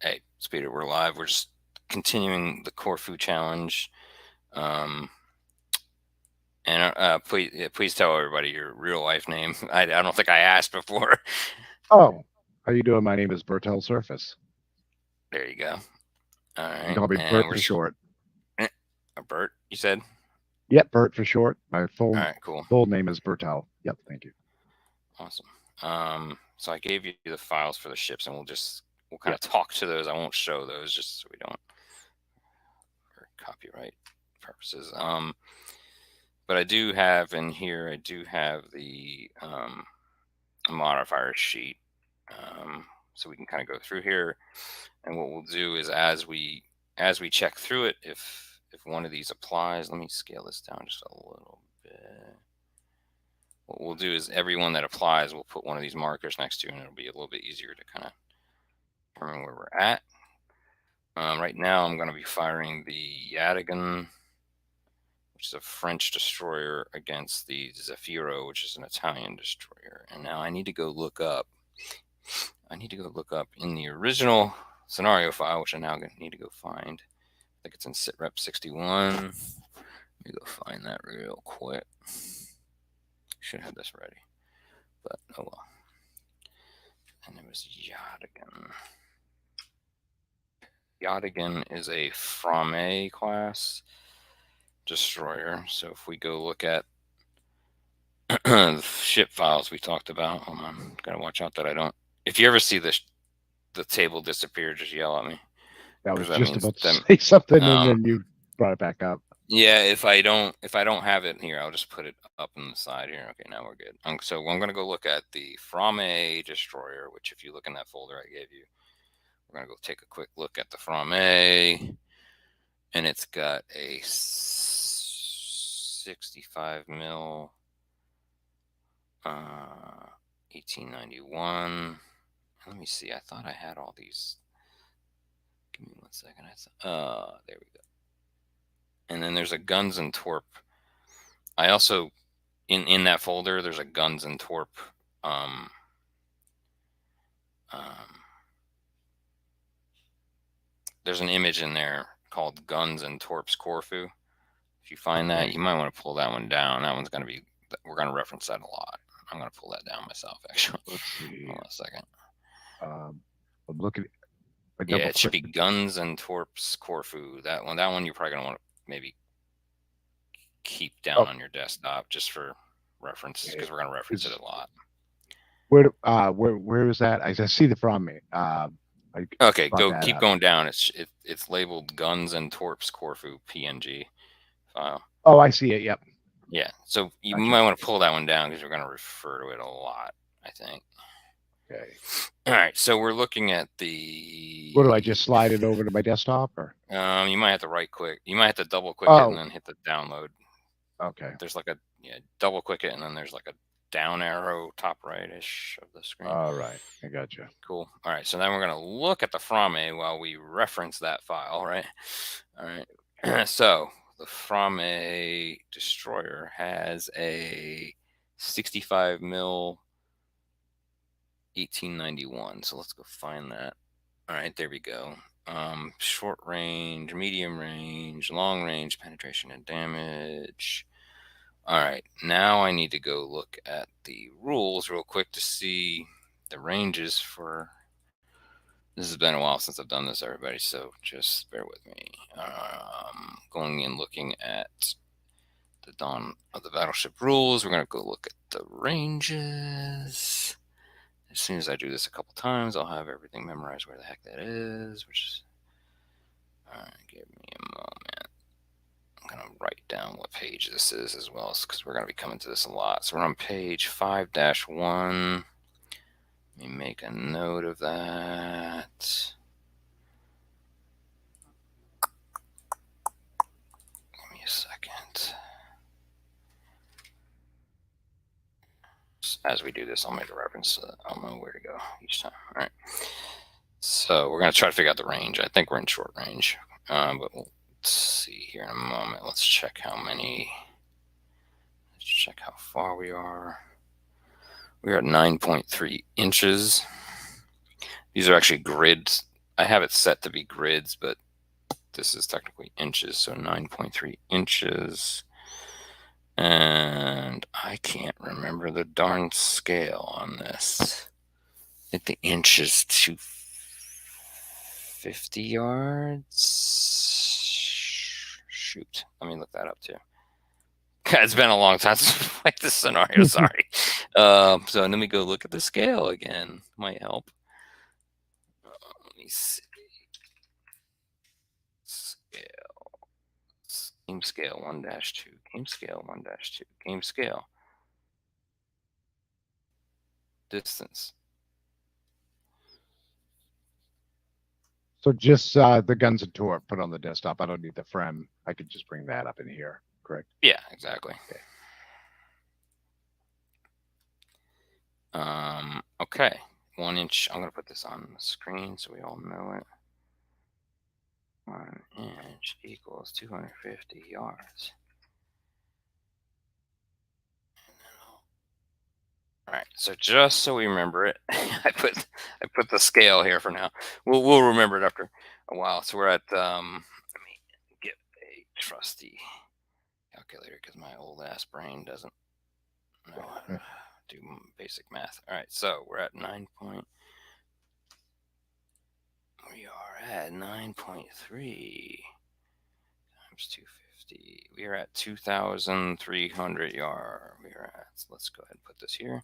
Hey, Speeder, we're live. We're just continuing the Corfu challenge. Um, and please tell everybody your real life name. I don't think I asked before. Oh, how you doing? My name is Bertel Surface. There you go. All You can right, call me and Bert we're for just short. Bert. You said. Yep, Bert for short. My All full right, cool, full name is Bertel. Yep, thank you. awesome. So I gave you the files for the ships, and we'll kind of Yep. talk to those. I won't show those just so we don't for copyright purposes. But I do have in here. I do have the modifier sheet. So we can kind of go through here, and what we'll do is as we check through it, if one of these applies, let me scale this down just a little bit. What we'll do is every one that applies, we'll put one of these markers next to, and it'll be a little bit easier to kind of determine where we're at. Right now, I'm going to be firing the Yadigan, which is a French destroyer, against the Zafiro, which is an Italian destroyer. And now I need to go look up in the original scenario file, which I now need to go find. I think it's in sitrep 61. Let me go find that real quick. Should have this ready, but oh well. And it was Yadigan. Yadigan is a Frame class destroyer. So if we go look at the ship files we talked about, hold on, gotta watch out that I don't. If you ever see the table disappear, just yell at me, I because was that just means about to them. say something, and Um, then you brought it back up. Yeah, if I don't have it here, I'll just put it up on the side here. Okay, now we're good. So I'm gonna go look at the Frame destroyer, which if you look in that folder I gave you, we're gonna go take a quick look at the Frame, and it's got a 65 mil, 1891. Let me see. I thought I had all these. Give me 1 second. There we go. And then there's a Guns and Torp. I also in that folder, there's a Guns and Torp. Um, um, there's an image in there called Guns and Torps Corfu. If you find that, Okay. you might want to pull that one down. That one's going to be, we're going to reference that a lot. I'm going to pull that down myself, actually. Let's see. Hold on a second. Um, I'm looking. I Yeah, double it should click. be Guns and Torps Corfu. That one you're probably going to want to maybe keep down Oh, on your desktop just for reference, okay. because we're going to reference it Is a lot. where is that? I see the from me. I Okay, brought go that keep up. going down. It's labeled Guns and Torps Corfu PNG file. Oh, I see it. Yep. Yeah, so you Gotcha. might want to pull that one down because we're going to refer to it a lot, I think. Okay. All right, so we're looking at What do I just the. slide it over to my desktop or? You might have to right click. You might have to double click it and Oh, then hit the download. okay. There's like a double click it and then there's like a down arrow top right-ish of the screen. All right. I gotcha. Cool. All right, so then we're going to look at the Frame while we reference that file, right? All right. So the Frame destroyer has a 65 mil 1891. So let's go find that. All right, there we go. Short range, medium range, long range, penetration and damage. All right, now I need to go look at the rules real quick to see the ranges for. This has been a while since I've done this, everybody, so just bear with me. Going and looking at the Dawn of the Battleship rules, we're going to go look at the ranges. As soon as I do this a couple times, I'll have everything memorized where the heck that is, which is. Alright, give me a moment. I'm going to write down what page this is as well, because we're going to be coming to this a lot. So we're on page 5-1. Let me make a note of that. Give me a second. As we do this, I'll make a reference so that I'll know where to go each time. All right. So we're going to try to figure out the range. I think we're in short range, but we'll see here in a moment. Let's check how many. Let's check how far we are. We are at 9.3 inches. These are actually grids. I have it set to be grids, but this is technically inches, so 9.3 inches. And I can't remember the darn scale on this. I think the inch is 250 yards. Shoot, let me look that up too. It's been a long time since we played this scenario. Sorry. So let me go look at the scale again. Might help. Let me see. Scale. Game scale 1-2. Game scale 1-2. Game scale. Distance. So just the guns and tour put on the desktop. I don't need the frame. I could just bring that up in here. Correct. Yeah, exactly. Okay. Okay. 1 inch. I'm gonna put this on the screen so we all know it. 1 inch equals 250 yards. All right. So just so we remember it, I put the scale here for now. We'll remember it after a while. So we're at let me get a trusty calculator because my old ass brain doesn't know how to do basic math. All right. So we're at 9 point. We are at 9.3 times 250. We are at 2,300 yards. We are at, so let's go ahead and put this here.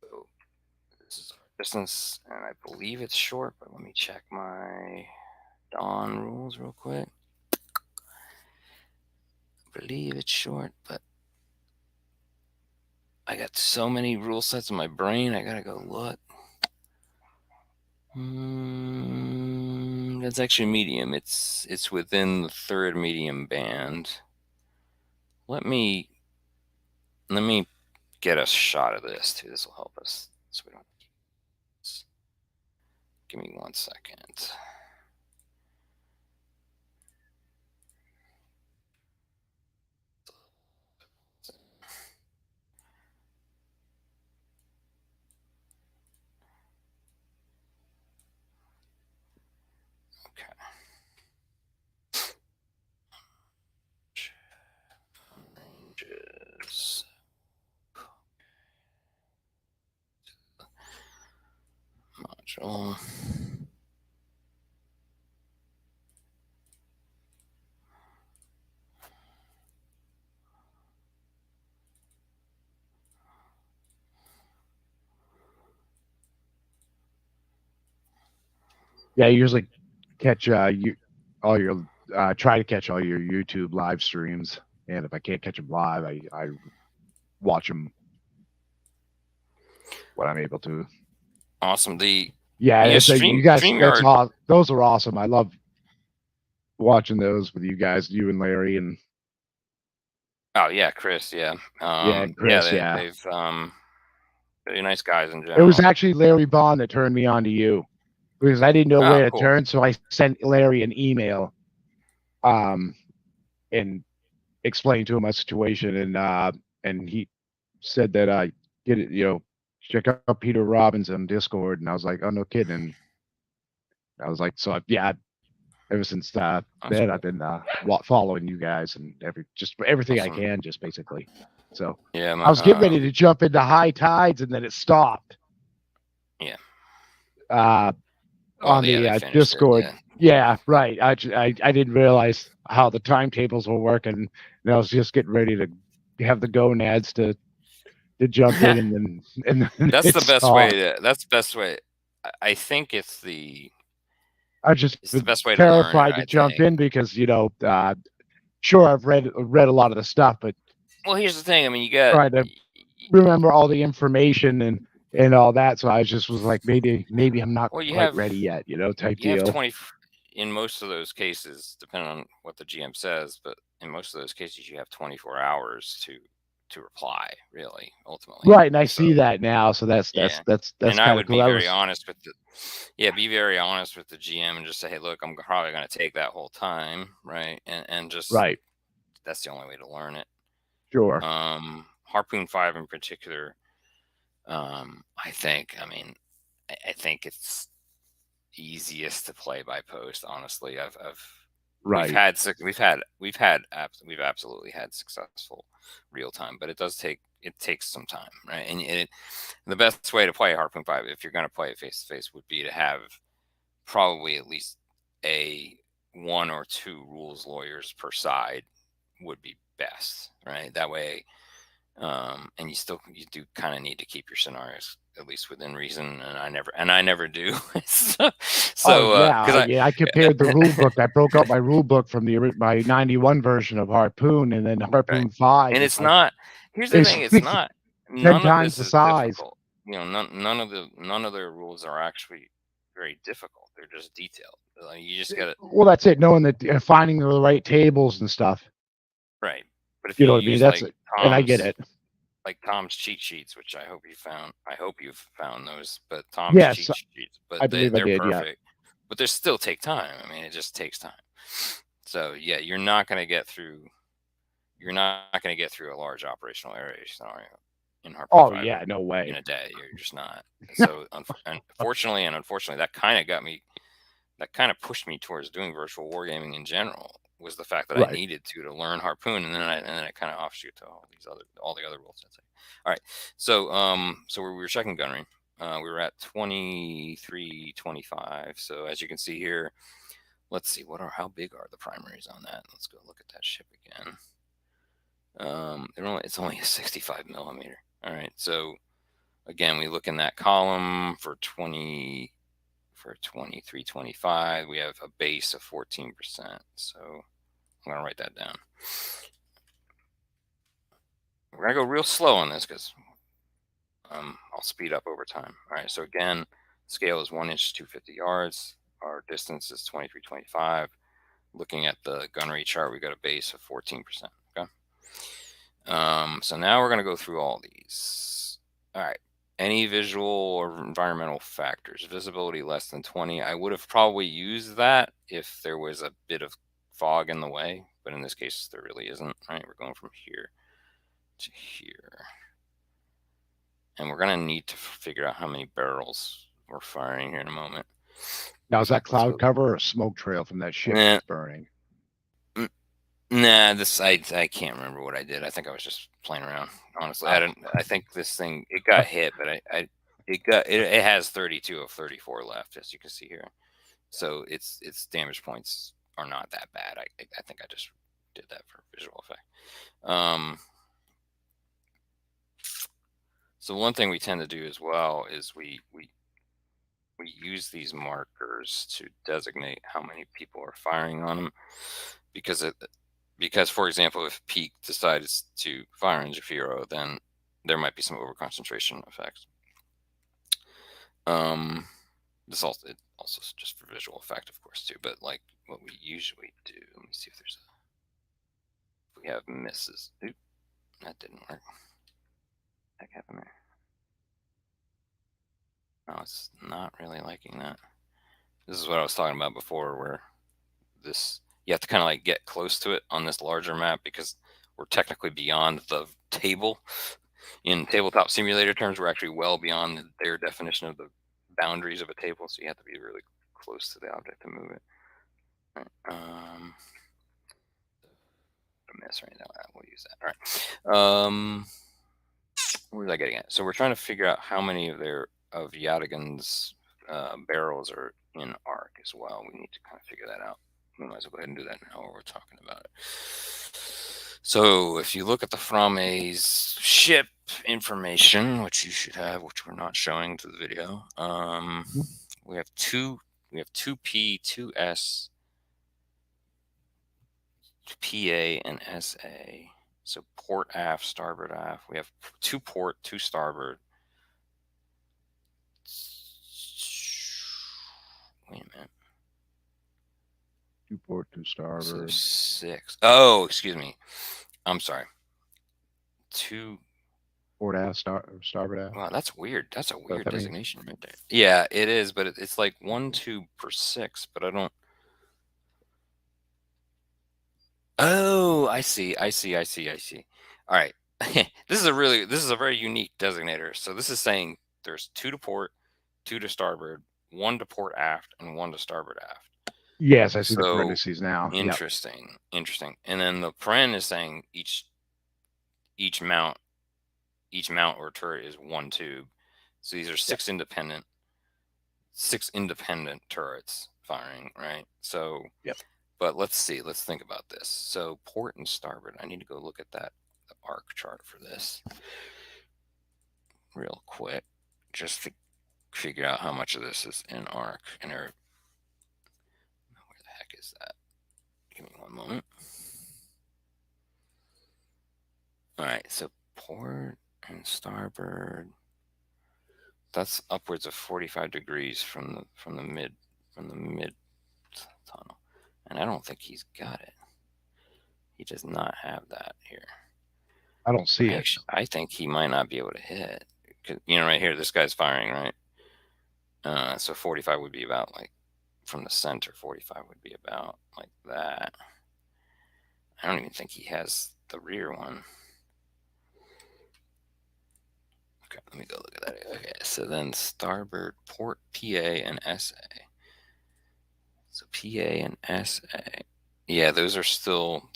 So this is our distance, and I believe it's short, but let me check my Dawn rules real quick. I believe it's short, but I got so many rule sets in my brain, I gotta go look. That's actually medium. It's within the third medium band. Let me get a shot of this too. This will help us. So we don't. Give me 1 second. Okay. Ranges. Module. Yeah, I usually catch all your try to catch all your YouTube live streams, and if I can't catch them live, I watch them when I'm able to. Awesome. Yeah, Yeah, it's a, you guys. That's StreamYard. all. Those are awesome. I love watching those with you guys, you and Larry, and Oh yeah, Chris. Yeah. yeah, and Yeah. Chris. Yeah, They've pretty nice guys in it was general. actually Larry Bond that turned me on to you because I didn't know Oh, where to cool. turn, so I sent Larry an email, um, and explained to him my situation, and he said that I get it, check out Peter Robbins on Discord, and I was like, oh no kidding, and I was like, so yeah, ever since That's then I've cool. been following you guys and just everything I Awesome. can, just basically. So Yeah. I was getting ready to jump into high tides, and then it stopped. Yeah. Uh, Well, on yeah, the they finished it. Discord. Yeah. Yeah, right. I didn't realize how the timetables were working, and I was just getting ready to have the gonads to jump in, and then That's it the best way stopped. to. That's the best way. I think I just it's the been best way to learn it. terrified to I jump think. in because sure I've read a lot of the stuff, but Well, here's the thing. I mean, you got. trying to remember all the information and all that. So I just was like, maybe I'm not Well, quite ready yet, type you have deal. 20 in most of those cases, depending on what the GM says, but in most of those cases, you have 24 hours to reply. Really, ultimately. Right, and I So see that now. So that's yeah, that's that's that's and I kind of would cool. be I very was honest with the. Yeah, be very honest with the GM and just say, hey, look, I'm probably going to take that whole time, right? And just right, that's the only way to learn it. sure. Harpoon 5 in particular, I think, I mean, I think it's easiest to play by post. Honestly, Right. we've absolutely had successful real time, but it takes some time, right? And the best way to play Harpoon 5, if you're going to play it face to face, would be to have probably at least a one or two rules lawyers per side would be best, right? That way, and you do kind of need to keep your scenarios at least within reason, and I never do. Oh, yeah, Because I compared the rule book. I broke up my rule book from my 91 version of Harpoon, and then right, Harpoon 5 and is it's like not. Here's the it's thing: it's like not. 10 None of times this the is size. difficult. None of the rules are actually very difficult. They're just detailed. Like, you just got to Well, that's it, knowing that finding the right tables and stuff. right. But if You you know what I mean? use That's like it, and I get Tom's it. Tom's cheat sheets, which I hope you've found those. But Tom's Yes, cheat sheets, but I believe I they're did, yeah. perfect. But they still take time. I mean, it just takes time. So yeah, you're not going to get through a large operational area scenario in Harpoon Oh, 5 yeah, no in way. a day. You're just not. So unfortunately, that kind of pushed me towards doing virtual wargaming in general, was the fact that I Right. needed to learn Harpoon, and then I kind of offshoot to all the other rules. I'd say. All right, so we were checking gunnery. We were at 2325. So as you can see here, let's see how big are the primaries on that. Let's go look at that ship again. It's only a 65 millimeter. All right, so again, we look in that column for 2325, we have a base of 14%. So I'm gonna write that down. We're gonna go real slow on this because I'll speed up over time. All right, so again, scale is 1 inch, 250 yards. Our distance is 2325. Looking at the gunnery chart, we got a base of 14%. Okay. So now we're gonna go through all these. All right. Any visual or environmental factors? Visibility less than 20. I would have probably used that if there was a bit of fog in the way, but in this case, there really isn't. Right, we're going from here to here. And we're going to need to figure out how many barrels we're firing here in a moment. Now, In is that fact, let's cloud go. cover or smoke trail from that ship Nah, that's burning? nah, I can't remember what I did. I think I was just playing around. Honestly, Oh, I think this thing, it got hit, but it has 32 of 34 left, as you can see here. So its damage points are not that bad. I think I just did that for visual effect. So one thing we tend to do as well is we use these markers to designate how many people are firing on them, because for example, if Peak decides to fire on Jafiro, then there might be some overconcentration effects. This also just for visual effect, of course, too. But like what we usually do, let me see if we have misses. Oop, that didn't work. What happened there? No, it's not really liking that. This is what I was talking about before, where you have to kind of like get close to it on this larger map, because we're technically beyond the table. In tabletop simulator terms, we're actually well beyond their definition of the boundaries of a table, so you have to be really close to the object to move it. Right. A miss right now. We'll use that. All right. Where was I getting at? So we're trying to figure out how many of Yadigan's barrels are in arc as well. We need to kind of figure that out. We might as well go ahead and do that now while we're talking about it. So if you look at the Frame's ship information, which you should have, which we're not showing to the video, we have 2P, 2S, PA, and SA. So port aft, starboard aft. We have 2 port, 2 starboard. Wait a minute. 2 port, 2 starboard. So 6. Oh, excuse me. I'm sorry. 2 port aft, starboard aft. Wow, that's weird. That's a weird designation means? right there. Yeah, it is, but it's like 1, 2 per 6, but I don't. Oh, I see. All right. This is a very unique designator. So this is saying there's 2 to port, 2 to starboard, 1 to port aft, and 1 to starboard aft. Yes, I see the So parentheses now. Yep. interesting. And then the paren is saying each mount or turret is 1 tube. So these are Yep. 6 independent turrets firing, right? So, Yep. but let's see. Let's think about this. So port and starboard. I need to go look at the arc chart for this real quick, just to figure out how much of this is in arc. And where the heck is that? Give me one moment. All right, so port and starboard. That's upwards of 45 degrees from the mid tunnel, and I don't think he's got it. He does not have that here. I don't see it. I think he might not be able to hit. Right here, this guy's firing, right? So 45 would be about like from the center. 45 would be about like that. I don't even think he has the rear one. Okay, let me go look at that. Okay, so then starboard, port, PA, and SA. So PA and SA. Yeah, those are still.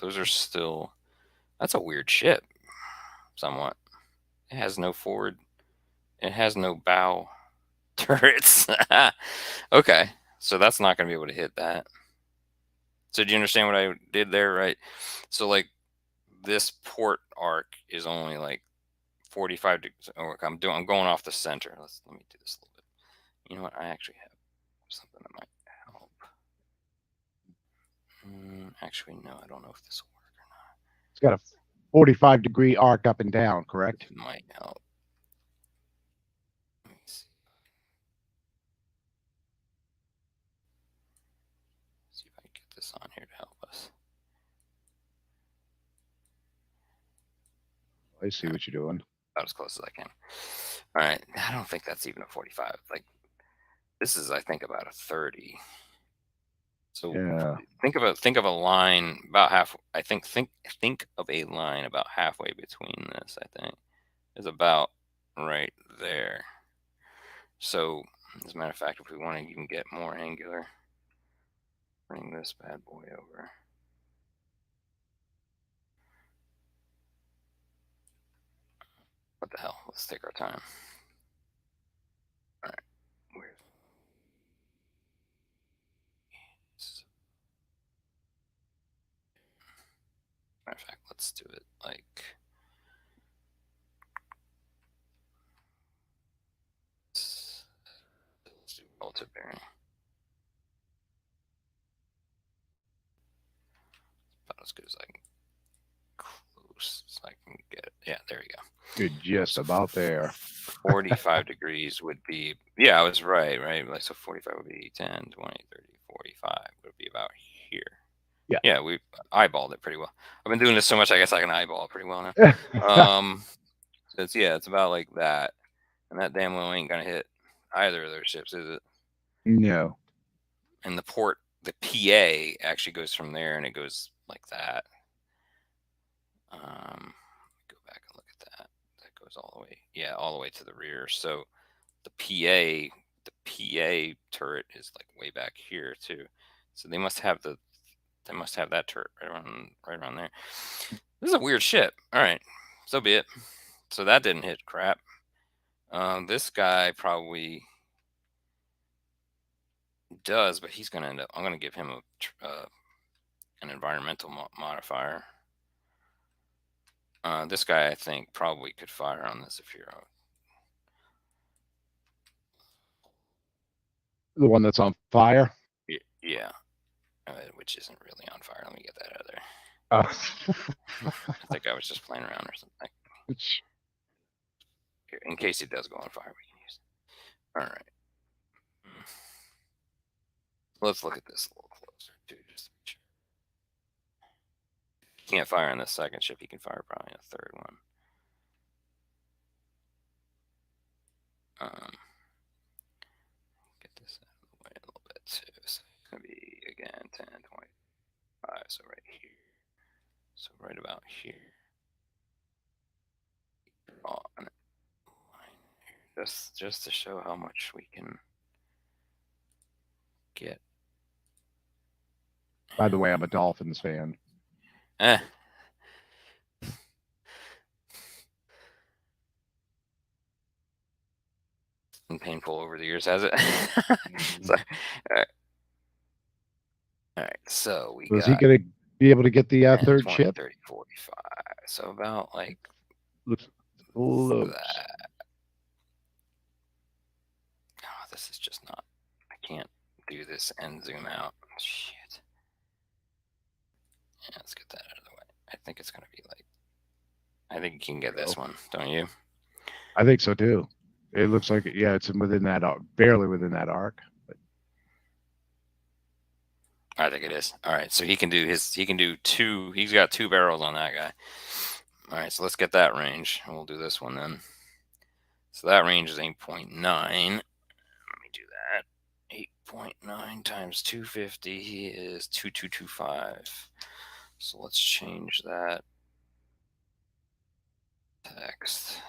That's a weird ship, somewhat. It has no forward. It has no bow turrets. Okay, so that's not going to be able to hit that. So do you understand what I did there, right? So like this port arc is only like 45 degrees. Oh, I'm going off the center. Let me do this a little bit. You know what? I actually have something that might help. Actually, no, I don't know if this will work or not. It's got a 45-degree arc up and down, correct? It might help. Let me see. See if I can get this on here to help us. I see what you're doing. About as close as I can. All right. I don't think that's even a 45. Like this is, I think, about a 30. So Yeah. think of a line about half. I think of a line about halfway between this. I think is about right there. So as a matter of fact, if we want to even get more angular, bring this bad boy over. What the hell? Let's take our time. All right. Where's matter of fact, let's do it like let's do relative bearing. About as good as I can, close as I can get it. Yeah, there you go. You're just So about there. 45 degrees would be, yeah, I was right? Like, so 45 would be 10, 20, 30, 45 would be about here. Yeah. Yeah, we eyeballed it pretty well. I've been doing this so much, I guess I can eyeball it pretty well now. So it's about like that. And that damn well ain't gonna hit either of those ships, is it? No. And the port, the PA actually goes from there and it goes like that. Go back and look at that. That goes all the way, yeah, all the way to the rear. So the PA turret is like way back here too. So they must have that turret right around there. This is a weird ship. All right, so be it. So that didn't hit crap. This guy probably does, but he's gonna end up. I'm gonna give him an environmental modifier. This guy, I think, probably could fire on this if you're The one that's on fire? yeah, which isn't really on fire. Let me get that out of there. I think I was just playing around or something. Here, in case it does go on fire, we can use it. All right. Let's look at this a little closer too, just to make sure. He can't fire on the second ship. He can fire probably a third one. Get this out of the way a little bit too. So it's gonna be again 10, 25. So right here. So right about here. Draw a line here. Just just to show how much we can get. By the way, I'm a Dolphins fan. Eh. Been painful over the years, has it? So, all right. So we So is he got going to be able to get the 10, third 20, chip? 30, 45. So about like Looks that. Oh, this is just not. I can't do this and zoom out. Shit. Yeah, let's get that out of the way. I think it's gonna be like. I think you can get this one, don't you? I think so too. It looks like it's within that barely within that arc. But I think it is. All right, so he can do his. He can do two. He's got 2 barrels on that guy. All right, so let's get that range. We'll do this one then. So that range is 8.9. Let me do that. 8.9 times 250 is 2225. So let's change that text.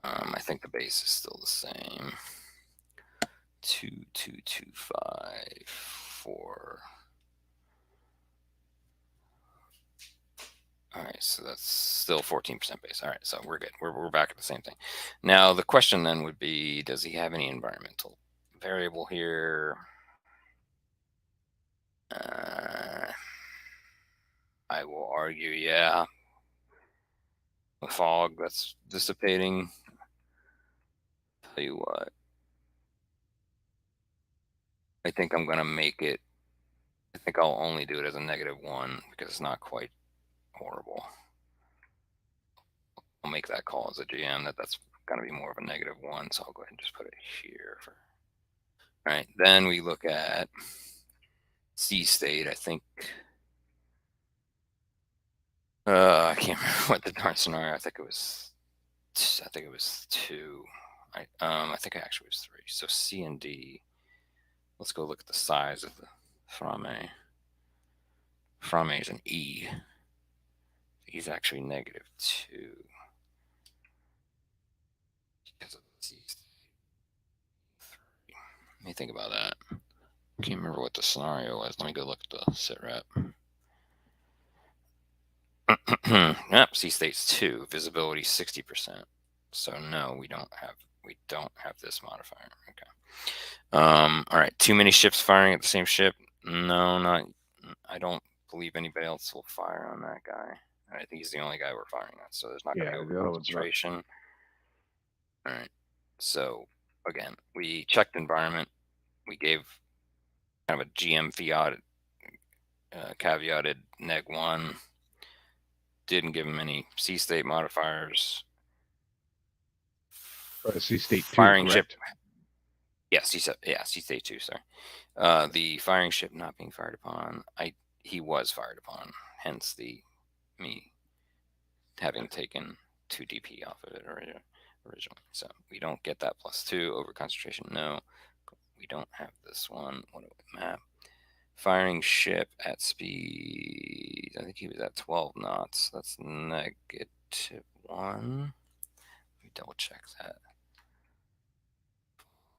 I think the base is still the same. 2225 All right, so that's still 14% base. All right, so we're good. We're back at the same thing. Now the question then would be, does he have any environmental variable here? I will argue, yeah. The fog that's dissipating. Tell you what, I think I'm gonna make it. I think I'll only do it as a -1 because it's not quite horrible. I'll make that call as a GM that's gonna be more of a -1, so I'll go ahead and just put it here. All right, then we look at C state. I think I can't remember what the darn scenario. I think it was 2. I think it actually was 3. So C and D. Let's go look at the size of the Frame. Frame is an E. He's actually -2 because of the C state. 3. Let me think about that. Can't remember what the scenario was. Let me go look at the sit rep. Yep, C state's 2, visibility 60%. So no, we don't have this modifier. Okay. All right, too many ships firing at the same ship. No, not. I don't believe anybody else will fire on that guy. I think he's the only guy we're firing at, so there's not going to be over concentration. All right. So again, we checked environment. We gave kind of a GM fiat caveated -1. Didn't give him any C state modifiers. C state 2, Firing correct? ship. Yes, he said. Yeah, C state 2. Sorry. The firing ship not being fired upon. He was fired upon. Hence me having taken 2 DP off of it originally. So we don't get that +2 over concentration. No, we don't have this one. What do we map? Firing ship at speed. I think he was at 12 knots. That's -1. Let me double check that.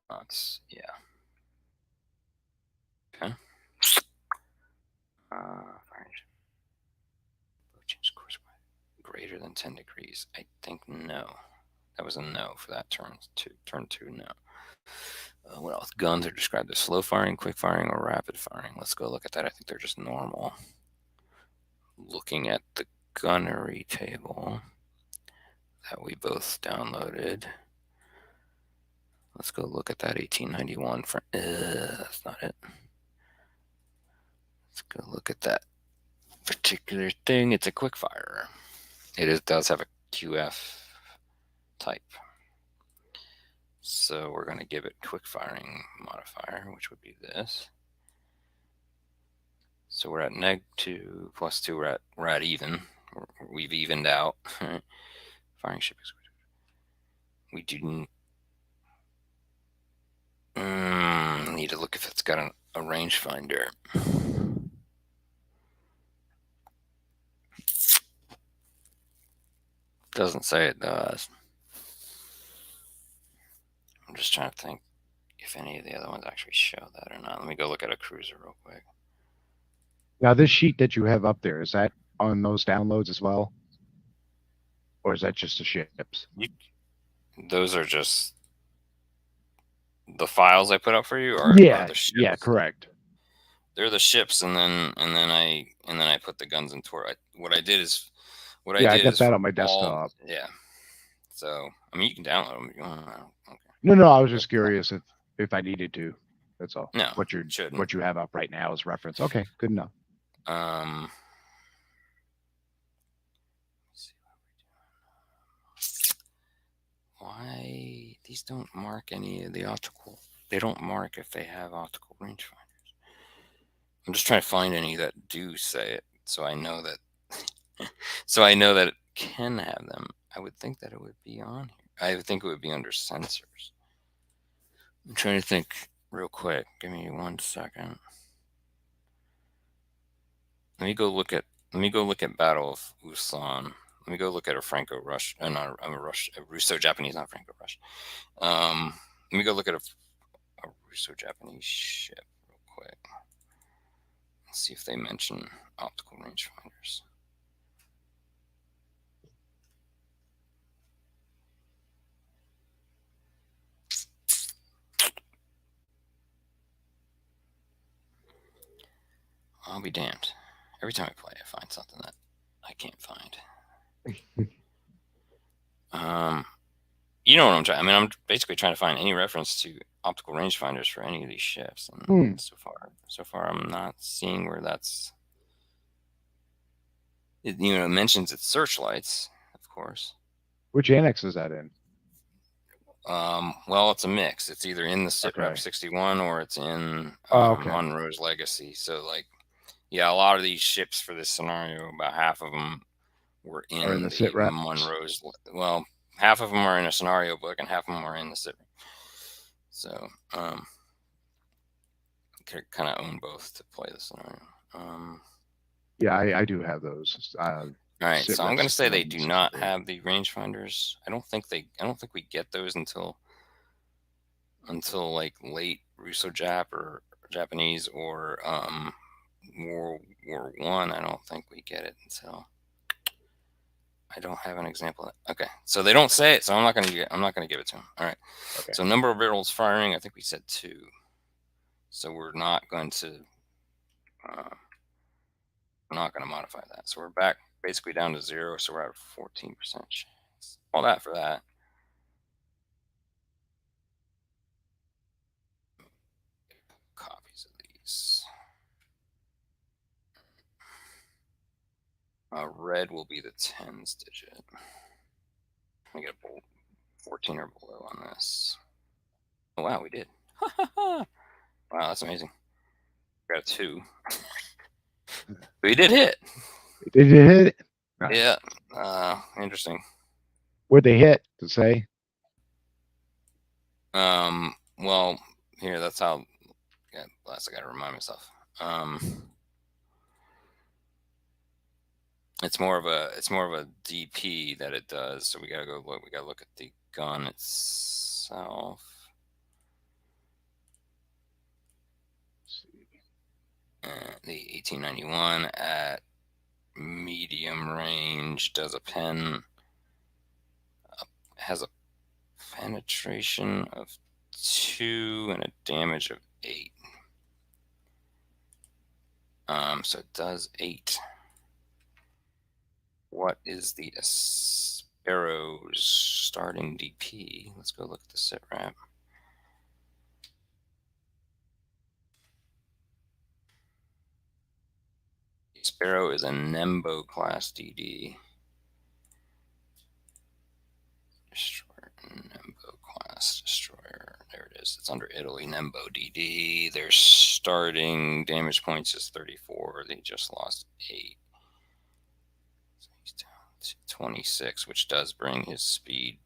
Knots. Yeah. Okay. Firing ship. Change course greater than 10 degrees. I think no. That was a no for that turn. Turn 2, no. What else? Guns are described as slow firing, quick firing, or rapid firing. Let's go look at that. I think they're just normal. Looking at the gunnery table that we both downloaded. Let's go look at that 1891. That's not it. Let's go look at that particular thing. It's a quick fire. Does have a QF type. So we're going to give it quick firing modifier, which would be this. So we're at -2 +2. We're at even. We've evened out. Firing ship is. We do need to look if it's got a rangefinder. Doesn't say it does. I'm just trying to think if any of the other ones actually show that or not. Let me go look at a cruiser real quick. Now, this sheet that you have up there, is that on those downloads as well? Or is that just the ships? You, those are just the files I put up for you, are Yeah, the yeah, ships. correct. They're the ships, and then I put the guns and turret. What I did is Yeah, I got that for on my all, desktop. yeah. So I mean, you can download them if you want. I don't care. No, no, I was But just curious if I needed to. That's all. no, What shouldn't. you have up right now is reference. Okay, good enough. Um, let's see why these don't mark any of the optical. They don't mark if they have optical rangefinders. I'm just trying to find any that do say it, so I know that. So I know that it can have them. I would think that it would be on here. I would think it would be under sensors. I'm trying to think real quick. Give me 1 second. Let me go look at. Let me go look at Battle of Usan. Let me go look at a Franco-Rush. Not a Rush. A Russo-Japanese, not Franco-Rush. Let me go look at a Russo-Japanese ship real quick. Let's see if they mention optical rangefinders. I'll be damned. Every time I play, I find something that I can't find. You know what I'm trying. I mean, I'm basically trying to find any reference to optical rangefinders for any of these ships, and Hmm. so far, I'm not seeing where that's. It mentions its searchlights, of course. Which annex is that in? Well, it's a mix. It's either in the SITREP Okay. 61 or it's in Oh, okay. Monroe's Legacy. So, like, yeah, a lot of these ships for this scenario, about half of them were Or in in the sit the reps. Monroe's. Well, half of them are in a scenario book, and half of them are in the SITREP. So, kind of own both to play the scenario. Yeah, I do have those. All right, Sit so I'm rep going to say 61 they and do not 63. have the rangefinders. I don't think we get those until like late Russo-Jap or Japanese or World War One. I don't think we get it until. I don't have an example. Okay, so they don't say it, so I'm not gonna give it to them. All right. Okay. So number of barrels firing, I think we said 2. So we're not going to modify that. So we're back basically down to 0. So we're at 14% chance. All that for that. Copies of these. Red will be the tens digit. I get a 14 or below on this. Oh wow, we did. Wow, that's amazing. Got a 2. We did hit. Did you hit it? Nice. Yeah. Interesting. Where'd they hit to say? Well, here, that's how. Yeah, last I got to remind myself. It's more of a DP that it does. So we gotta go look. We gotta look at the gun itself. The 1891 at medium range does a pen. Has a penetration of 2 and a damage of 8. So it does 8. What is the Sparrow's starting DP? Let's go look at the SITREP. Sparrow is a Nembo class DD. Destroyer, Nembo class destroyer. There it is. It's under Italy, Nembo DD. Their starting damage points is 34. They just lost 8. So he's down to 26, which does bring his speed.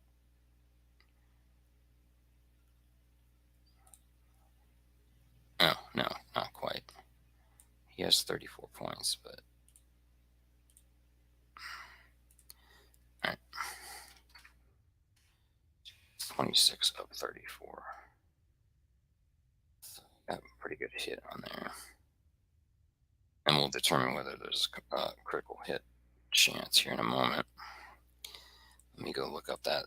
Oh, no, not quite. He has 34 points, but. All right. 26 of 34. So got a pretty good hit on there. And we'll determine whether there's a critical hit chance here in a moment. Let me go look up that.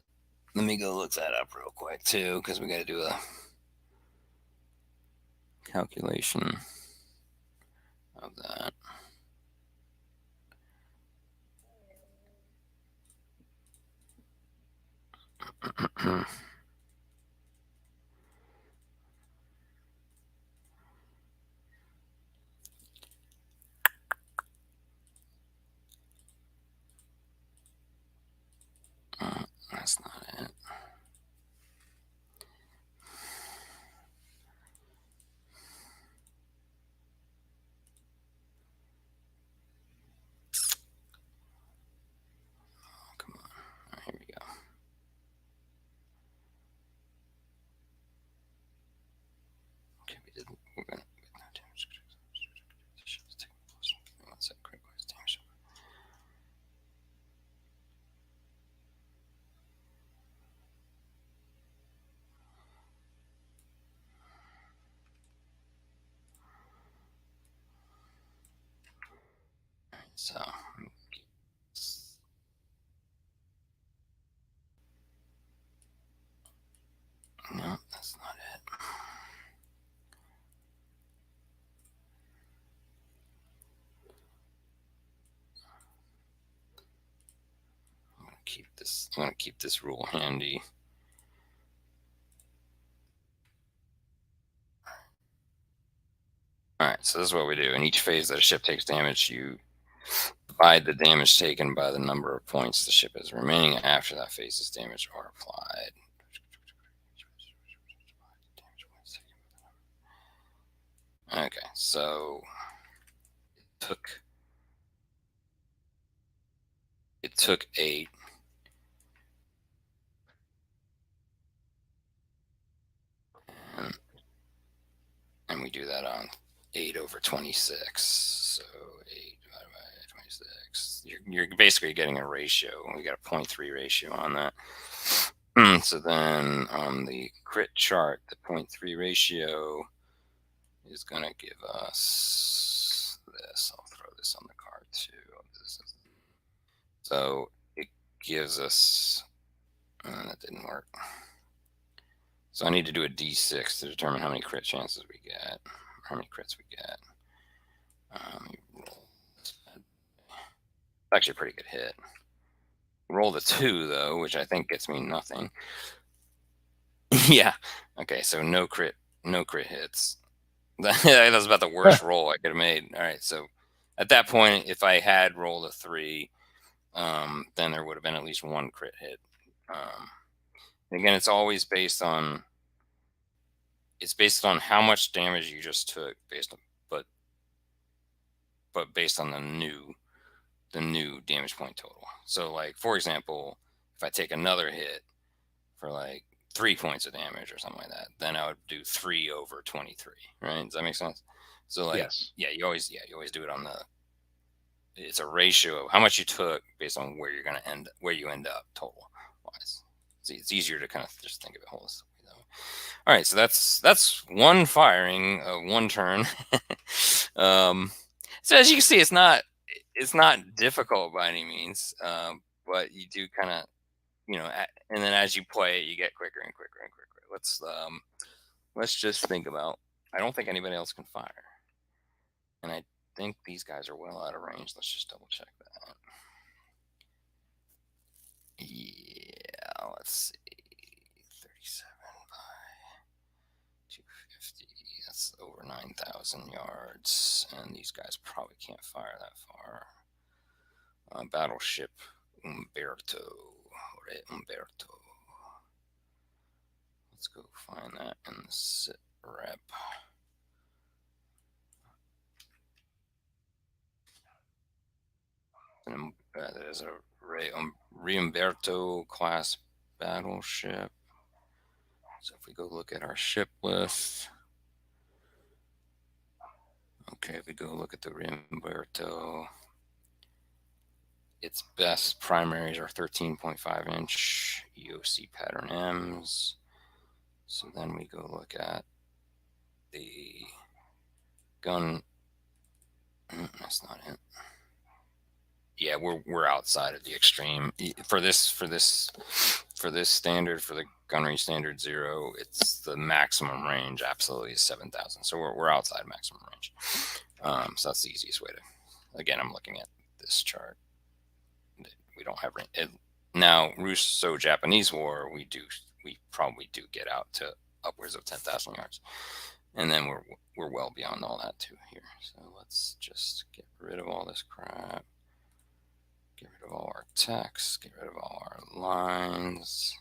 Let me go look that up real quick too, because we got to do a calculation of that. That's not it. Oh, come on. All right, here we go. Okay, we did. We're gonna get no damage. One sec. Critical damage. So, no, that's not it. I'm gonna keep this rule handy. All right, so this is what we do. In each phase that a ship takes damage, you divide the damage taken by the number of points the ship is remaining after that phase's damage are applied. Okay, so it took 8. And we do that on 8 over 26. So 8 divided by 26. You're basically getting a ratio. We got a 0.3 ratio on that. So then on the crit chart, the 0.3 ratio is going to give us this. I'll throw this on the card too. So it gives us, that didn't work. So I need to do a d6 to determine how many crit chances we get, how many crits we get. It's actually a pretty good hit. Roll the 2 though, which I think gets me nothing. Yeah. Okay, so no crit hits. That was about the worst roll I could have made. All right, so at that point, if I had rolled a 3, then there would have been at least 1 crit hit. Again, it's always based on how much damage you just took, but based on the new damage point total. So, like, for example, if I take another hit for like 3 points of damage or something like that, then I would do 3 over 23. Right? Does that make sense? So, like, Yes. you always do it on it's a ratio of how much you took based on where you end up total wise. It's easier to kind of just think of it holistically. All right, so that's one firing of 1 turn. So as you can see, it's not difficult by any means, but you do kind of, and then as you play it, you get quicker and quicker and quicker. Let's just think about. I don't think anybody else can fire, and I think these guys are well out of range. Let's just double check that. Yeah, let's see. 37 by 250. That's over 9,000 yards, and these guys probably can't fire that far. Battleship Umberto. Umberto. Let's go find that in the sit rep. There's a Re Umberto class battleship. So if we go look at our ship list, okay, if we go look at the Re Umberto, its best primaries are 13.5 inch EOC pattern M's. So then we go look at the gun. That's not it. Yeah, we're outside of the extreme for this standard, for the gun range standard 0. It's the maximum range absolutely is 7,000. So we're outside maximum range. So that's the easiest way to. Again, I'm looking at this chart. We don't have it now. Russo-Japanese War. We probably do get out to upwards of 10,000 yards, and then we're well beyond all that too here. So let's just get rid of all this crap. Get rid of all our text, get rid of all our lines.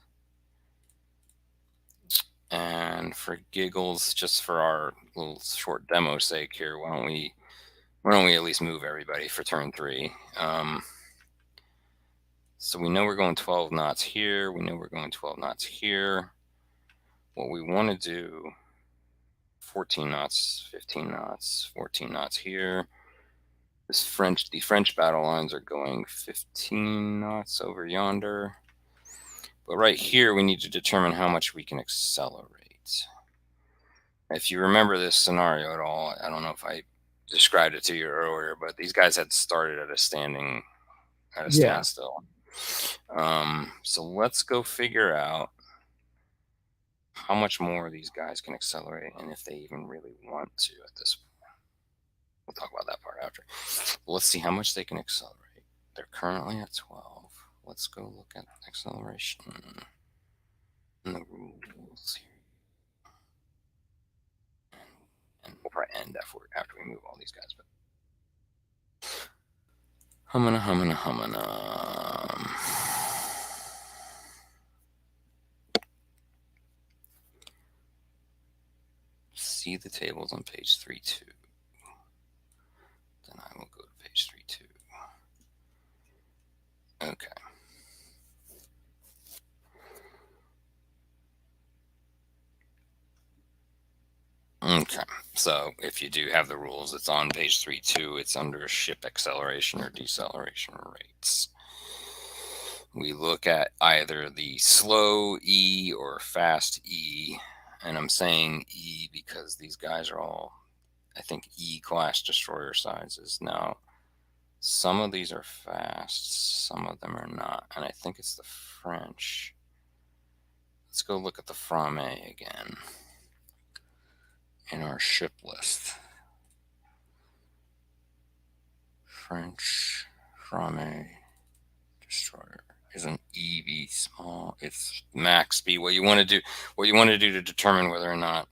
And for giggles, just for our little short demo sake here, why don't we at least move everybody for turn 3? So we know we're going 12 knots here. We know we're going 12 knots here. What we want to do, 14 knots, 15 knots, 14 knots here. The French battle lines are going 15 knots over yonder. But right here, we need to determine how much we can accelerate. If you remember this scenario at all, I don't know if I described it to you earlier, but these guys had started at a standstill. So let's go figure out how much more these guys can accelerate and if they even really want to at this point. We'll talk about that part after. Let's see how much they can accelerate. They're currently at 12. Let's go look at acceleration and the rules here. And we'll probably end after we move all these guys. But humana. See the tables on page 3.2. Then I will go to page 3.2. Okay. Okay, so if you do have the rules, it's on page 3.2. It's under ship acceleration or deceleration rates. We look at either the slow E or fast E, and I'm saying E because these guys are all, I think, E-class destroyer sizes. Now, some of these are fast, some of them are not, and I think it's the French. Let's go look at the Frame again in our ship list. French Frame destroyer is an EV small. It's max speed. What you want to do to determine whether or not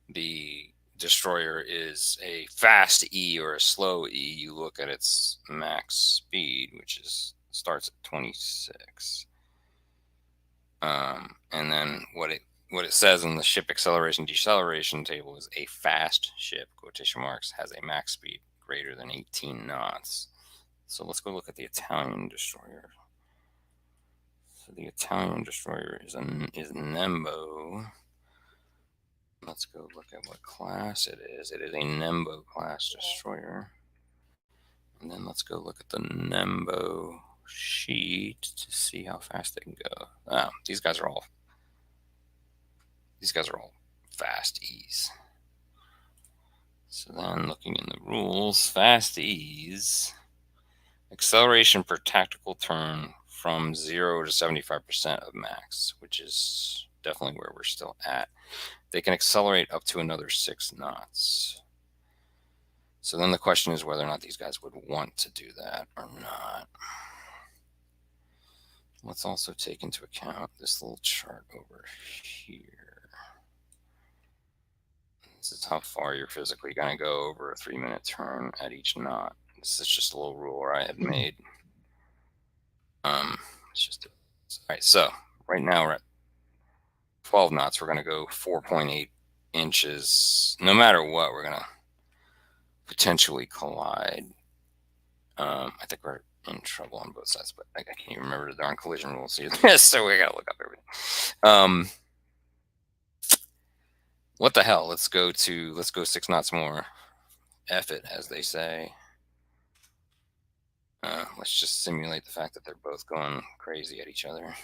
the destroyer is a fast E or a slow E, you look at its max speed, which starts at 26. And then what it says in the ship acceleration deceleration table is a fast ship, quotation marks, has a max speed greater than 18 knots. So let's go look at the Italian destroyer. So the Italian destroyer is Nembo. Let's go look at what class it is. It is a Nembo class destroyer. And then let's go look at the Nembo sheet to see how fast they can go. These guys are all fast E's. So then looking in the rules, fast E's, acceleration per tactical turn from 0 to 75% of max, which is definitely where we're still at. They can accelerate up to another 6 knots. So then the question is whether or not these guys would want to do that or not. Let's also take into account this little chart over here. This is how far you're physically going to go over a 3-minute turn at each knot. This is just a little ruler I had made. It's just all right. So right now we're at 12 knots. We're going to go 4.8 inches. No matter what, we're going to potentially collide. I think we're in trouble on both sides, but I can't even remember the darn collision rules here. So we got to look up everything. What the hell? Let's go 6 knots more. F it, as they say. Let's just simulate the fact that they're both going crazy at each other.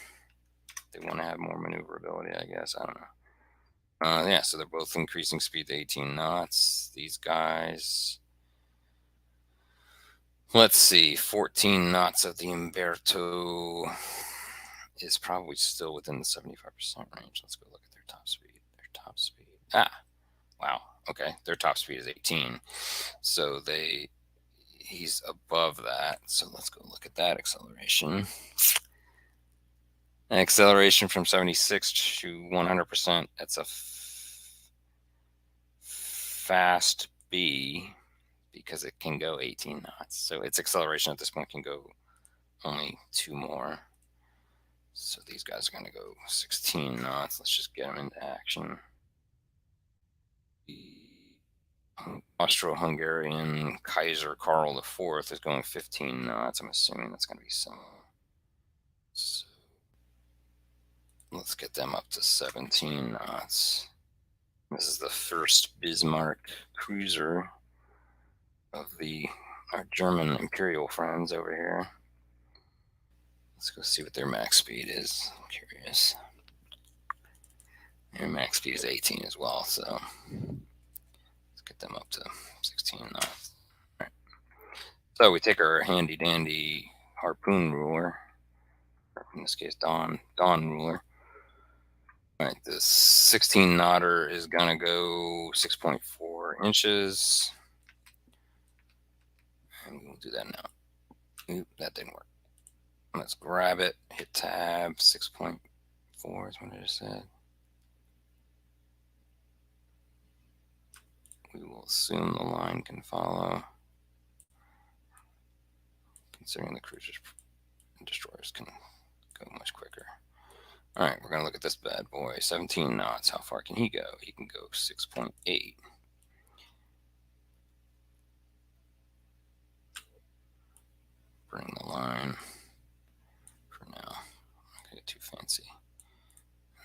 They want to have more maneuverability, I guess. I don't know. Yeah, so they're both increasing speed to 18 knots. These guys. Let's see. 14 knots of the Umberto is probably still within the 75% range. Let's go look at their top speed. Their top speed. Ah, wow. Okay, their top speed is 18. So he's above that. So let's go look at that acceleration. Acceleration from 76 to 100%. That's a fast B because it can go 18 knots. So its acceleration at this point can go only 2 more. So these guys are going to go 16 knots. Let's just get them into action. Austro-Hungarian Kaiser Karl IV is going 15 knots. I'm assuming that's going to be similar. So let's get them up to 17 knots. This is the first Bismarck cruiser of our German Imperial friends over here. Let's go see what their max speed is. I'm curious. Their max speed is 18 as well, so let's get them up to 16 knots. All right. So we take our handy dandy harpoon ruler, or in this case Dawn ruler. All right, this 16 knotter is gonna go 6.4 inches, and we'll do that now. Oop, that didn't work. Let's grab it, hit tab. 6.4 is what I just said. We will assume the line can follow, considering the cruisers and destroyers can go much quicker. All right, we're going to look at this bad boy. 17 knots. How far can he go? He can go 6.8. Bring the line for now. I'm going to get too fancy.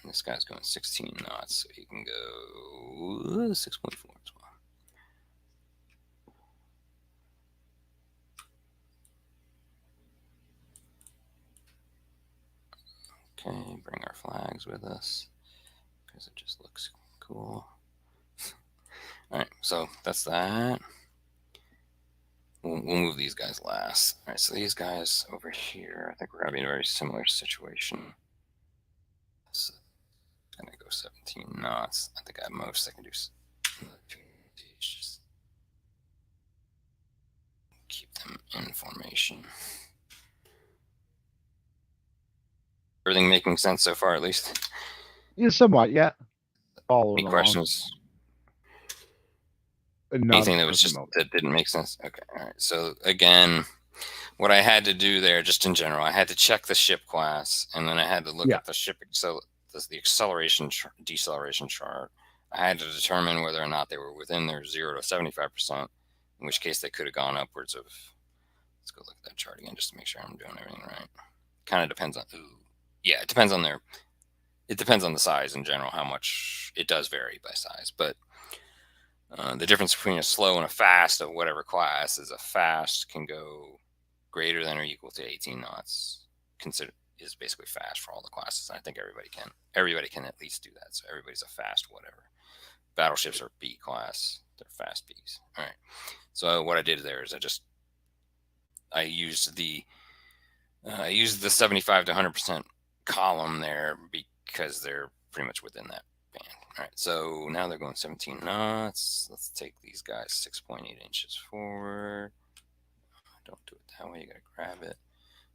And this guy's going 16 knots, so he can go 6.4 as well. Okay, bring our flags with us because it just looks cool. All right, so that's that. We'll move these guys last. All right, so these guys over here, I think we're going to be in a very similar situation. So I'm going to go 17 knots. I think at most I can do just keep them in formation. Everything making sense so far, at least? Yeah, somewhat, yeah. Following Any along. questions? Anything that didn't make sense? Okay, all right. So again, what I had to do there, just in general, I had to check the ship class, and then I had to look at the ship, the acceleration deceleration chart. I had to determine whether or not they were within their 0 to 75%, in which case they could have gone upwards of. Let's go look at that chart again just to make sure I'm doing everything right. Kind of depends on. Yeah, it depends on It depends on the size in general. How much it does vary by size, but. The difference between a slow and a fast of whatever class is a fast can go greater than or equal to 18 knots. Is basically fast for all the classes. And I think everybody can at least do that. So everybody's a fast whatever. Battleships are B class. They're fast Bs. All right. So what I did there is I used the 75 to 100% column there because they're pretty much within that band. All right, so now they're going 17 knots. Let's take these guys 6.8 inches forward. Don't do it that way. You got to grab it.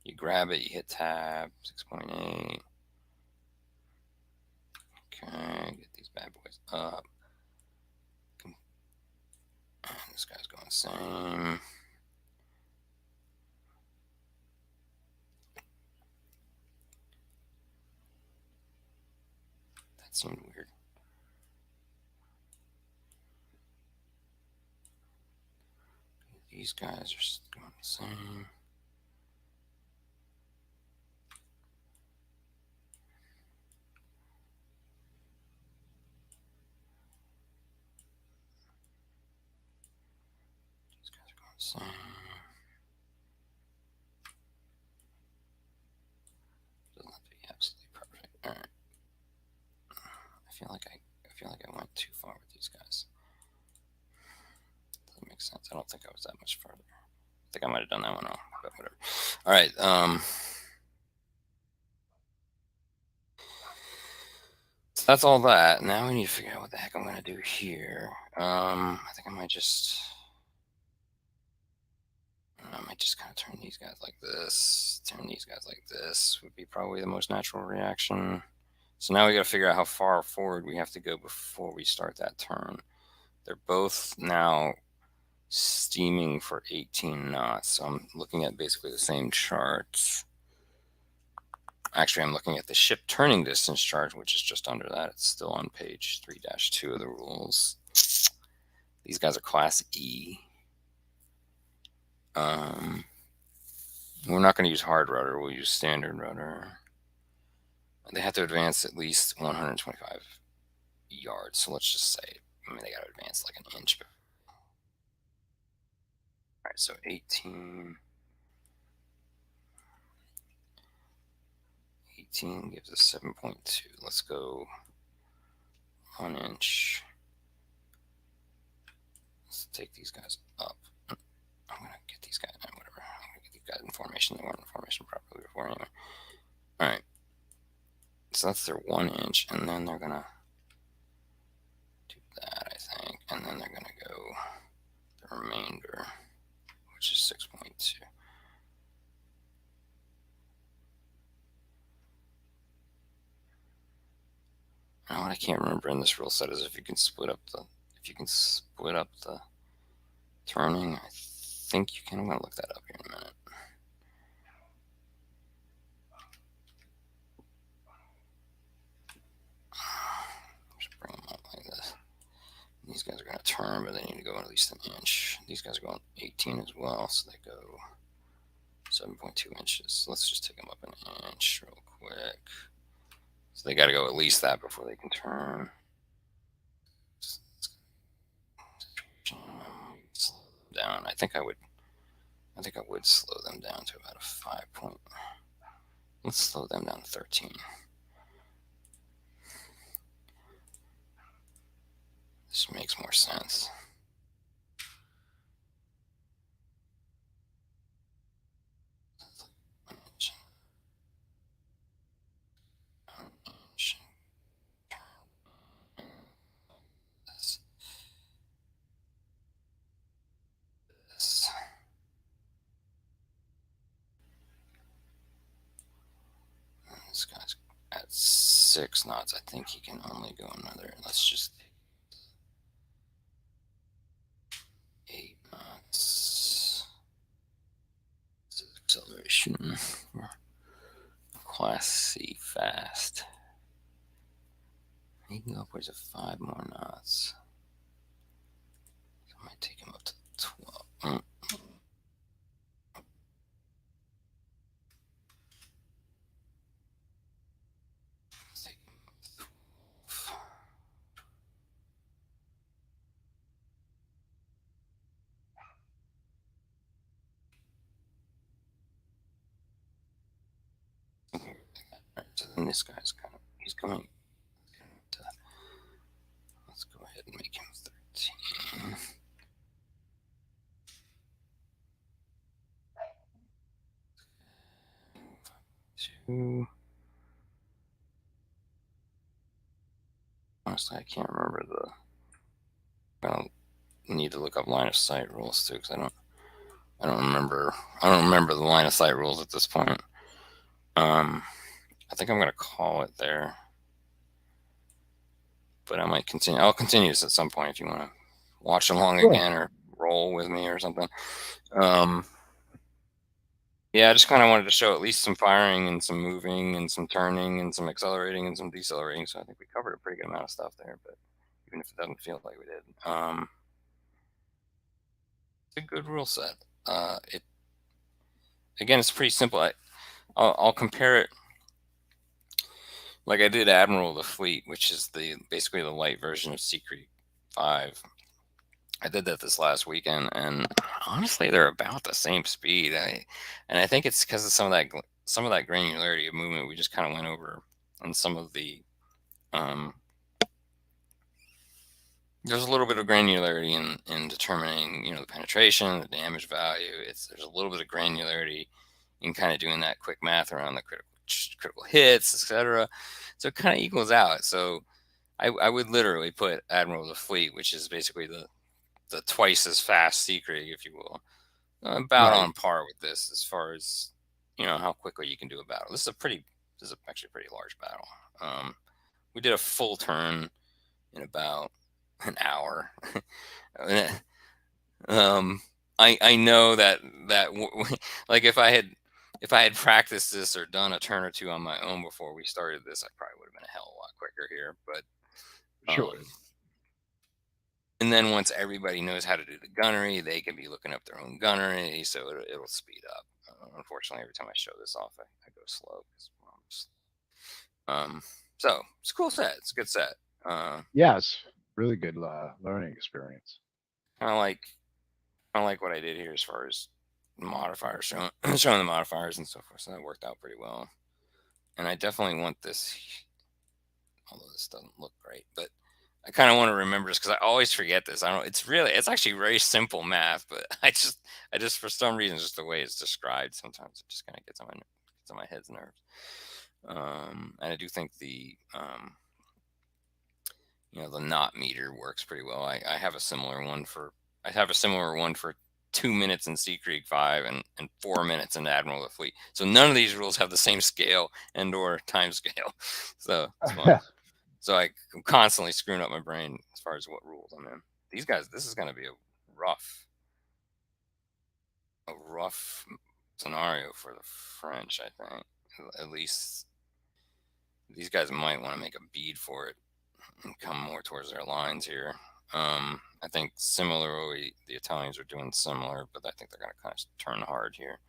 You grab it, you hit tab, 6.8. Okay, get these bad boys up. And this guy's going same. That seemed weird. These guys are going the same. These guys are going the same. too far with these guys. Doesn't make sense. I don't think I was that much further. I think I might have done that one wrong, but whatever. All right. So that's all that. Now we need to figure out what the heck I'm gonna do here. I think I might just kind of turn these guys like this. Turn these guys like this would be probably the most natural reaction. So now we got to figure out how far forward we have to go before we start that turn. They're both now steaming for 18 knots. So I'm looking at basically the same charts. Actually, I'm looking at the ship turning distance chart, which is just under that. It's still on page 3-2 of the rules. These guys are class E. We're not going to use hard rudder. We'll use standard rudder. They have to advance at least 125 yards. So let's just say, they got to advance like an inch. All right, so 18 gives us 7.2. Let's go 1 inch. Let's take these guys up. I'm going to get these guys, whatever. I'm going to get these guys in formation. They weren't in formation properly before anyway. All right. So that's their 1 inch, and then they're going to do that, I think. And then they're going to go the remainder, which is 6.2. Now what I can't remember in this rule set is if you can split up the turning. I think you can. I'm going to look that up here in a minute. Just bring them up like this. These guys are going to turn, but they need to go at least an inch. These guys are going 18 as well, so they go 7.2 inches. Let's just take them up an inch real quick. So they got to go at least that before they can turn. Slow them down. I think I would slow them down to about a 5 point. Let's slow them down to 13. This makes more sense. This guy's at 6 knots. I think he can only go another. Let's just 8 knots. Acceleration. Class C fast. He can go upwards of 5 more knots. I might take him up to 12. So then this guy's he's going to, let's go ahead and make him 13. Honestly, I can't remember I don't need to look up line of sight rules too, because I don't remember the line of sight rules at this point. I think I'm gonna call it there, but I might continue. I'll continue this at some point if you want to watch along again or roll with me or something. Yeah, I just kind of wanted to show at least some firing and some moving and some turning and some accelerating and some decelerating. So I think we covered a pretty good amount of stuff there, but even if it doesn't feel like we did, it's a good rule set. Again, it's pretty simple. I'll compare it like I did Admiral of the Fleet, which is basically the light version of Sea Creek 5. I did that this last weekend, and honestly, they're about the same speed. I think it's because of some of that granularity of movement we just kind of went over, and some of the There's a little bit of granularity in determining, the penetration, the damage value. There's a little bit of granularity in kind of doing that quick math around the critical hits, etc. So it kind of equals out. So I would literally put Admiral of the Fleet, which is basically the twice as fast Seekrig, if you will, about Right. on par with this as far as how quickly you can do a battle. This is actually a pretty large battle. We did a full turn in about an hour. um, I know that like if I had practiced this or done a turn or two on my own before we started this, I probably would have been a hell of a lot quicker here. But Sure. and then once everybody knows how to do the gunnery, they can be looking up their own gunnery, so it'll speed up. Unfortunately, every time I show this off, I go slow. Um, so it's a cool set. It's a good set. Yes. Really good learning experience. Kind of like what I did here as far as modifiers, showing the modifiers and so forth. So that worked out pretty well. And I definitely want this, although this doesn't look great, but I kind of want to remember this because I always forget this. I don't. It's actually very simple math, but I just for some reason, just the way it's described, sometimes it just kind of gets on my head's nerves. And I do think the knot meter works pretty well. I have a similar one for 2 minutes in Sea Creek 5 and 4 minutes in Admiral of the Fleet. So none of these rules have the same scale and or time scale. So it's fun. So I'm constantly screwing up my brain as far as what rules I'm in. These guys, this is going to be a rough scenario for the French, I think. At least these guys might want to make a bead for it and come more towards their lines here. I think similarly, the Italians are doing similar, but I think they're going to kind of turn hard here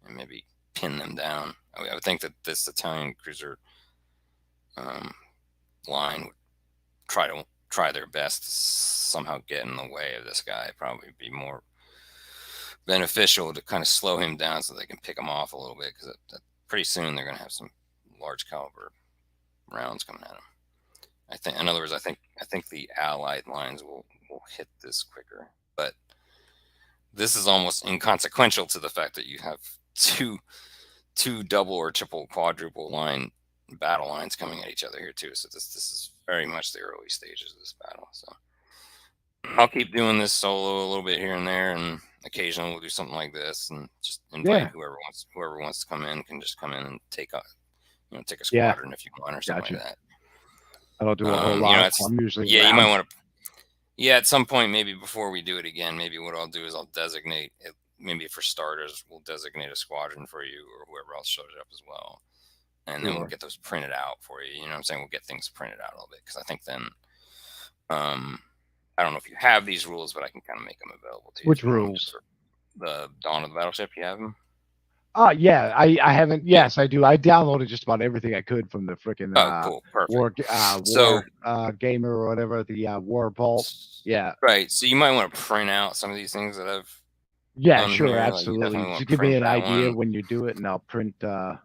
and maybe pin them down. I would think that this Italian cruiser line would try their best to somehow get in the way of this guy. Probably be more beneficial to kind of slow him down so they can pick him off a little bit, because pretty soon they're going to have some large caliber rounds coming at him. I think, in other words, I think the Allied lines will hit this quicker, but this is almost inconsequential to the fact that you have two double or triple quadruple line battle lines coming at each other here too. So this is very much the early stages of this battle. So I'll keep doing this solo a little bit here and there, and occasionally we'll do something like this, and just invite whoever wants to come in can just come in and take a squadron if you want, or something like that. I don't do a whole lot. I'm usually around. You might want to. Yeah, at some point, maybe before we do it again, maybe what I'll do is I'll designate it. Maybe for starters, we'll designate a squadron for you or whoever else shows up as well, and then we'll get those printed out for you. You know what I'm saying? We'll get things printed out a little bit, because I think then, I don't know if you have these rules, but I can kind of make them available to you. Which rules? The Dawn of the Battleship. You have them? Yeah, I haven't. Yes, I do. I downloaded just about everything I could from the freaking cool, perfect. War Gamer or whatever, the War Vault. Yeah. Right. So you might want to print out some of these things that I've done sure, here. Absolutely. Like, just give me an idea when you do it, and I'll print. And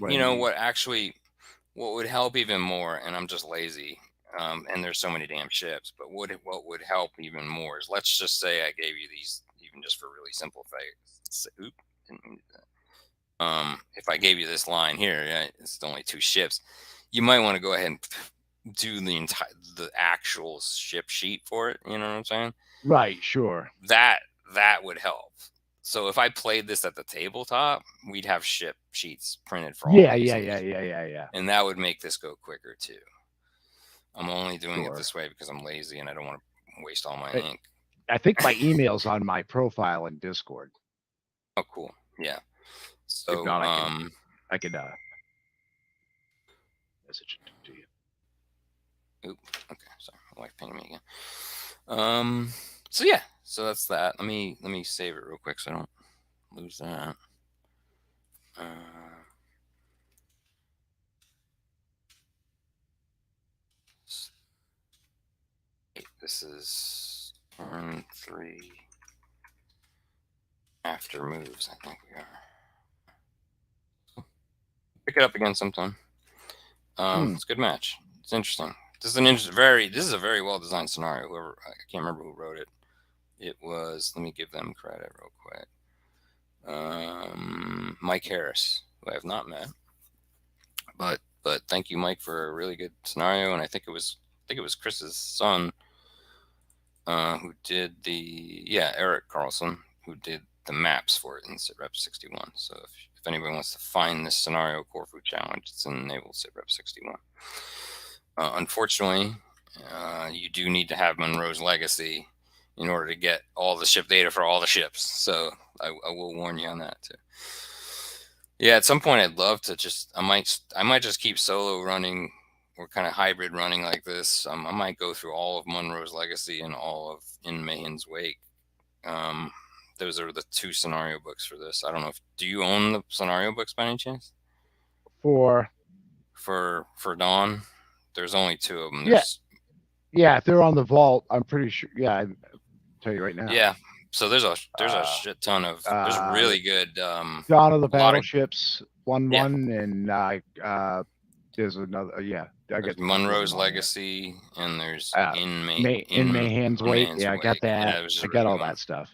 you know what? Actually, what would help even more, and I'm just lazy, and there's so many damn ships, but what would help even more is, let's just say I gave you these, even just for really simple things. Oop, didn't mean to do that. If I gave you this line here, it's only 2 ships, you might want to go ahead and do the actual ship sheet for it. You know what I'm saying? Right. Sure. That would help. So if I played this at the tabletop, we'd have ship sheets printed for all these. Yeah. And that would make this go quicker too. I'm only doing it this way because I'm lazy and I don't want to waste all my ink. I think my email's on my profile in Discord. Oh, cool. Yeah. So if not, I could message it to you. Oop. Okay. Sorry, my wife pinged me again. So yeah. So that's that. Let me save it real quick so I don't lose that. This is turn 3 after moves. I think we are. Pick it up again sometime. It's a good match. It's interesting. This is this is a very well designed scenario. Whoever, I can't remember who wrote it. It was, let me give them credit real quick. Mike Harris, who I have not met, but thank you, Mike, for a really good scenario. And I think it was Chris's son who did Eric Carlson, who did the maps for it in SITREP 61. So if anybody wants to find this scenario Corfu challenge, it's in Naval SITREP 61. Unfortunately, you do need to have Monroe's Legacy in order to get all the ship data for all the ships. So I will warn you on that too. Yeah, at some point I'd love to I might just keep solo running or kind of hybrid running like this. I might go through all of Monroe's Legacy and all of In Mayhen's Wake. Those are the 2 scenario books for this. I don't know do you own the scenario books by any chance? For Dawn, there's only 2 of them. Yeah, if they're on the vault, I'm pretty sure. Yeah, I'll tell you right now. Yeah, so there's a shit ton of there's really good Dawn of the Battleships 1-1, and there's another. I got Monroe's Legacy, and there's In Mayhen's Wake. Yeah, I got that. I got all that stuff.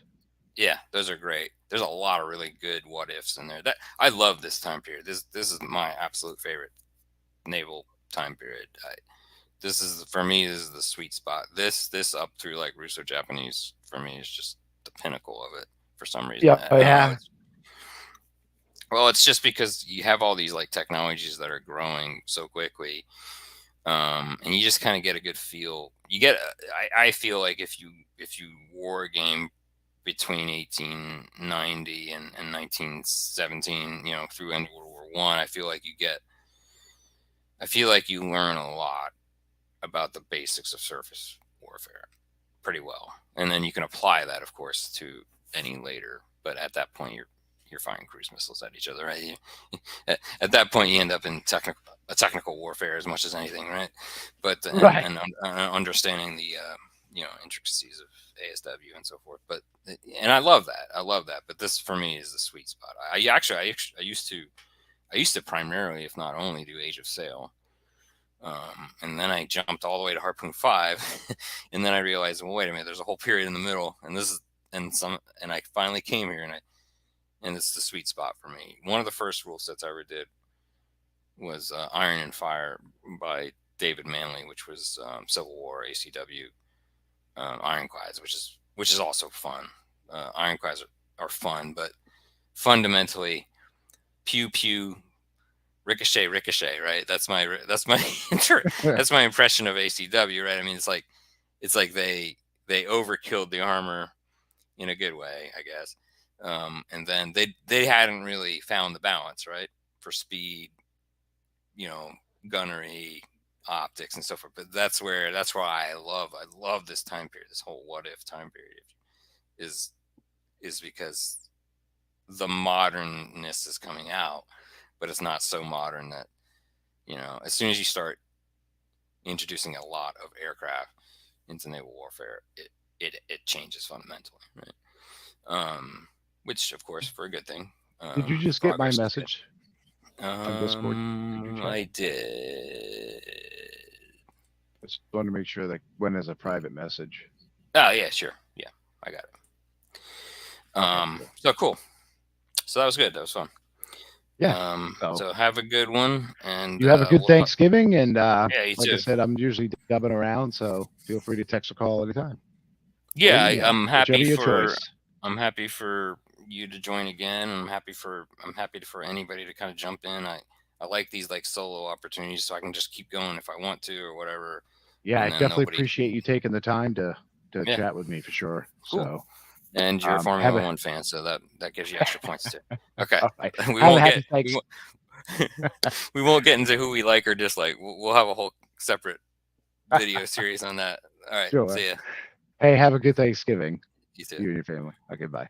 Yeah, those are great. There's a lot of really good what ifs in there. That I love this time period. This is my absolute favorite naval time period. For me, this is the sweet spot. This up through like Russo-Japanese for me is just the pinnacle of it for some reason. Yeah. Well, it's just because you have all these like technologies that are growing so quickly, and you just kind of get a good feel. I feel like if you war game between 1890 and 1917, through end of World War I, I feel like you learn a lot about the basics of surface warfare pretty well, and then you can apply that, of course, to any later. But at that point, you're firing cruise missiles at each other, right? At that point, you end up in technical warfare as much as anything, right? But and understanding the intricacies of ASW and so forth. And I love that. But this for me is the sweet spot. I used to primarily, if not only, do Age of Sail. And then I jumped all the way to Harpoon 5, and then I realized, well, wait a minute, there's a whole period in the middle, and I finally came here, and it's the sweet spot for me. One of the first rule sets I ever did was Iron and Fire by David Manley, which was Civil War ACW ironclads, which is also fun. Ironclads are fun, but fundamentally, pew pew, ricochet, right? That's my that's my impression of ACW, right? I mean, it's like they overkilled the armor in a good way, I guess. And then they hadn't really found the balance, right, for speed, gunnery, optics, and so forth. But that's why I love this time period. This whole what if time period is because the modernness is coming out, but it's not so modern that as soon as you start introducing a lot of aircraft into naval warfare, it changes fundamentally, right? Which, of course, for a good thing. Did you just get my message on Discord? I did. Just want to make sure that went as a private message. Oh yeah, sure. Yeah, I got it. So cool. So that was good. That was fun. Yeah. So have a good one, and you have a good Thanksgiving. And you like too. I said, I'm usually dubbing around, so feel free to text or call anytime. Yeah, I'm happy for you to join again. I'm happy for anybody to kind of jump in. I like these like solo opportunities, so I can just keep going if I want to or whatever. Yeah, I definitely appreciate you taking the time to chat with me for sure. Cool. So, and you're a Formula One fan, so that gives you extra points too. Okay, right. we won't get into who we like or dislike. We'll have a whole separate video series on that. All right, sure. See ya. Hey, have a good Thanksgiving. You too. You and your family. Okay, bye.